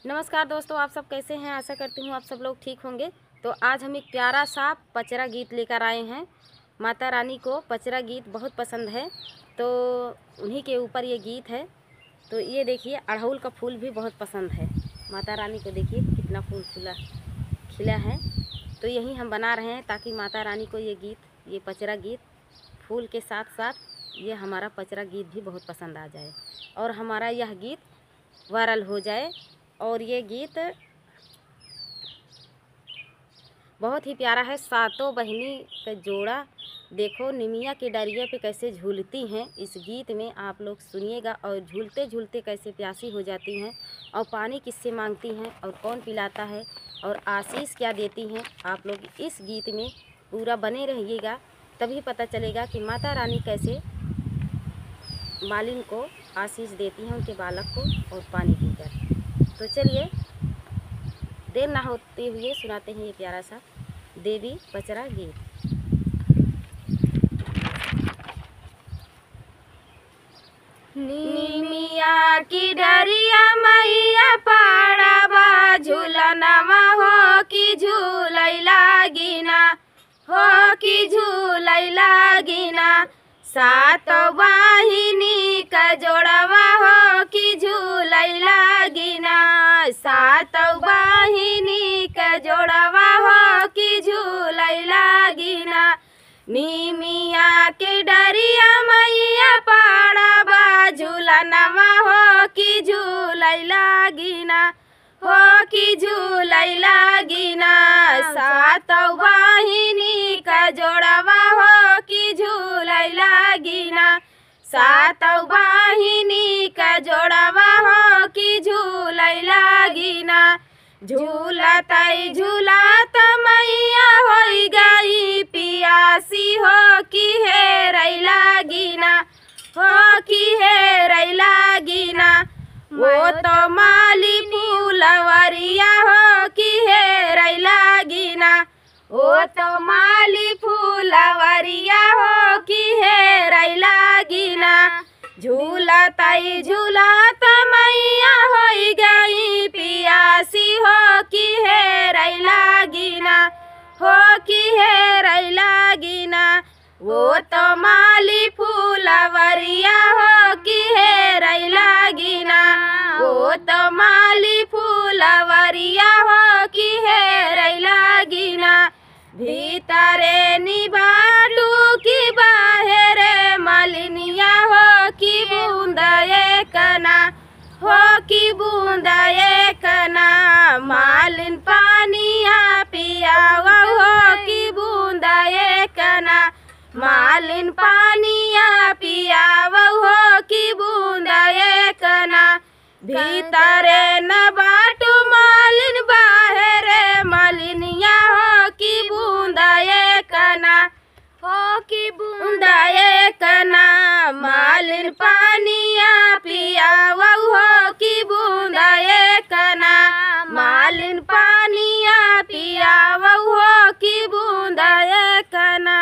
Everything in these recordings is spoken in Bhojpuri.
नमस्कार दोस्तों, आप सब कैसे हैं। आशा करती हूँ आप सब लोग ठीक होंगे। तो आज हम एक प्यारा सा पचरा गीत लेकर आए हैं। माता रानी को पचरा गीत बहुत पसंद है, तो उन्हीं के ऊपर ये गीत है। तो ये देखिए, अड़हुल का फूल भी बहुत पसंद है माता रानी को। देखिए कितना फूल खिला है। तो यही हम बना रहे हैं ताकि माता रानी को ये पचरा गीत फूल के साथ साथ ये हमारा पचरा गीत भी बहुत पसंद आ जाए और हमारा यह गीत वायरल हो जाए। और ये गीत बहुत ही प्यारा है। सातों बहिनी का जोड़ा देखो निमिया के डरिया पे कैसे झूलती हैं। इस गीत में आप लोग सुनिएगा और झूलते झूलते कैसे प्यासी हो जाती हैं और पानी किससे मांगती हैं और कौन पिलाता है और आशीष क्या देती हैं। आप लोग इस गीत में पूरा बने रहिएगा, तभी पता चलेगा कि माता रानी कैसे मालिन को आशीष देती हैं उनके बालक को और पानी पीकर। तो चलिए देर ना होते हुए सुनाते हैं ये प्यारा सा देवी पचरा गीत। निमिया की डरिया मैया पाड़ाबा झूलनवा हो कि झूलैला गिना, हो कि झूलैला गिना। सात वाहिनी का जोड़वा हो कि झूलैला गिना। सात वाहिनी का जोड़वा हो कि झूलैला गिना। निमिया के डरिया मैया पाड़ाबा झूलनवा हो कि झूलैला गिना, हो कि झूलैला गिना। सात वाहिनी का जोड़वा हो कि झूलैला गिना। सात वाहिनी का जोड़वा हो कि झूलैला गिना। झूलतै झूलत मैया होई गई पियासी हो कि हेरैला गिना, हो कि हेरैला गिना। वो तो माली फूलवरिया हो कि हेरैला गिना। वो तो माली फूलवरिया हो कि हेरैला गिना। झूलतै झूलत मैया होई गई पियासी हो कि हेरैला गिना, हो कि हेरैला गिना। वो तो माली फूलवरिया हो कि हेरैला गिना। वो तो माली फूलवरिया हो कि हेरैला गिना। भीतरे निबाटू की बाहरे मलिनिया हो कि बूंदा एकना, हो कि बूंदा एकना। मालिन पानिया पियावा हो कि बूंदा एकना। मालिन पानिया पियावा हो कि बूंदा एकना। भीतरे न बाटू मालिन बाहरे मलिनिया हो कि बूंदा एकना, हो कि बूंदा एकना। मालिन पानिया पियावा हो कि बूंदा एकना। मालिन पानिया पियावा हो कि बूंदा एकना।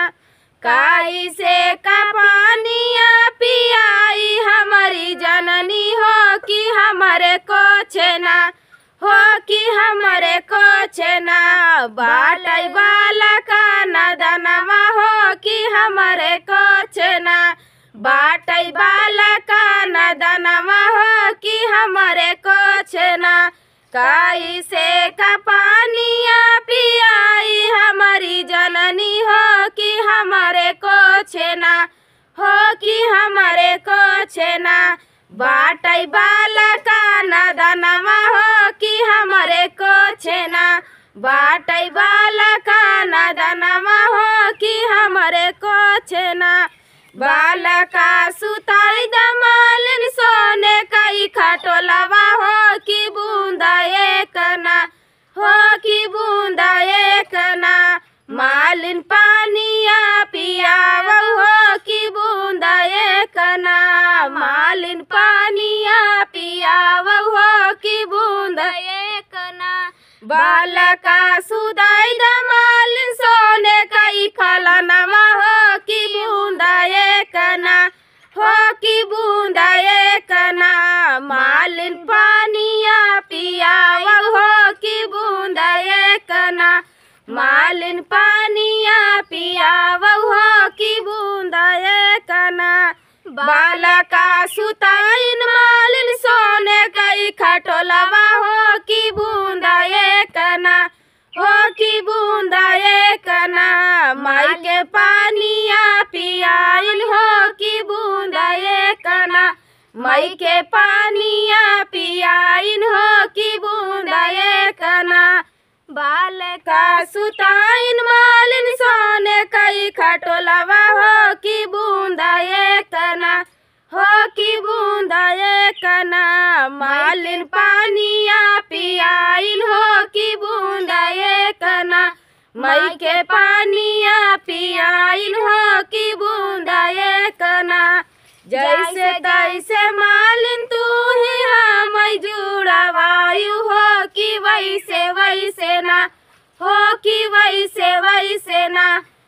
काई से का पानिया पियाई हमारी जननी हो कि हमारे को छेना, हो कि हमारे को छेना। बाटै वाला का नदनवा हो कि हमारे को छेना। बाटै वाला का नदनवा हो कि हमारे को छेना। काई से का पानिया पियाई हमारी जननी हो कि हमारे को छेना, हो कि हमारे को छेना। बाटै वाला का नदनवा हो कि हमारे को छेना। बाटै वाला का नदनवा हो कि हमारे को छेना। बालका सुताई दमालिन सोने कई खटोलवा हो कि बूंदा एकना, हो कि बूंदा एकना। मालिन पानिया पियावा हो कि बूंदा एकना। मालिन पानिया पियावा हो कि बूंदा एकना। बालका सुदाई दमालिन सोने कई खलनवा हो कि बूंदा एकना, हो कि बूंदा एकना। मालिन पानिया पिया मालिन पानिया पियावहु हो की बूंदा एक ना। बालका सुताइन मालिन सोने कई खटोलवा हो की बूंदा एक ना, हो की बूंदा एक ना। माई के पानिया पियाइन हो की बूंदा एक ना, माई के पानिया पियाइन हो की बूंदा एक ना। बालका सुताइन मालिन सोने कई खटोलवा हो की बूंदा एक ना, हो की बूंदा एक ना। मालिन पानिया पियाइन हो की बूंदा एक ना, माई के पानिया पियाइन हो की बूंदा एक ना। जैसे तैसे मालिन तू ही हम जुड़वायु हो कि वैसे वैसे ना, हो कि वैसे वैसे ना।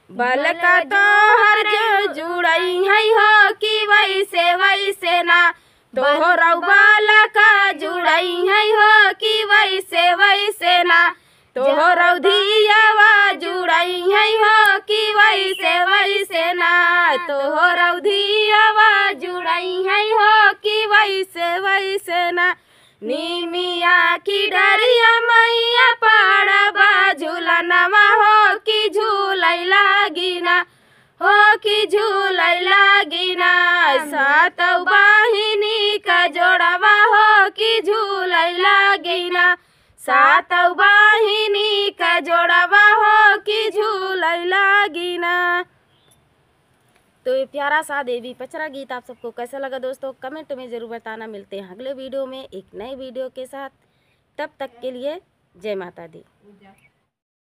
बलका तोहर जो जुड़ई है हो कि वैसे वैसे ना, तोहरा बालका जुड़ई है हो कि वैसे वैसे ना। तोहरा धियावा जुड़ई है हो कि वैसे वैसे ना, तोहरा धियावा जुड़ई है हो कि वैसे वैसे ना। नीमिया की डरिया मैया पाड़बा झूलनवा हो कि झूलई लागी ना, हो कि झूलई लागी ना। सात बाहिनी का जोड़वा हो कि झूलई लागी ना, सात बाहिनी का जोड़वा हो कि झूलई लागी ना। तो ये प्यारा सा देवी पचरा गीत आप सबको कैसा लगा दोस्तों, कमेंट में ज़रूर बताना। मिलते हैं अगले वीडियो में एक नए वीडियो के साथ, तब तक के लिए जय माता दी।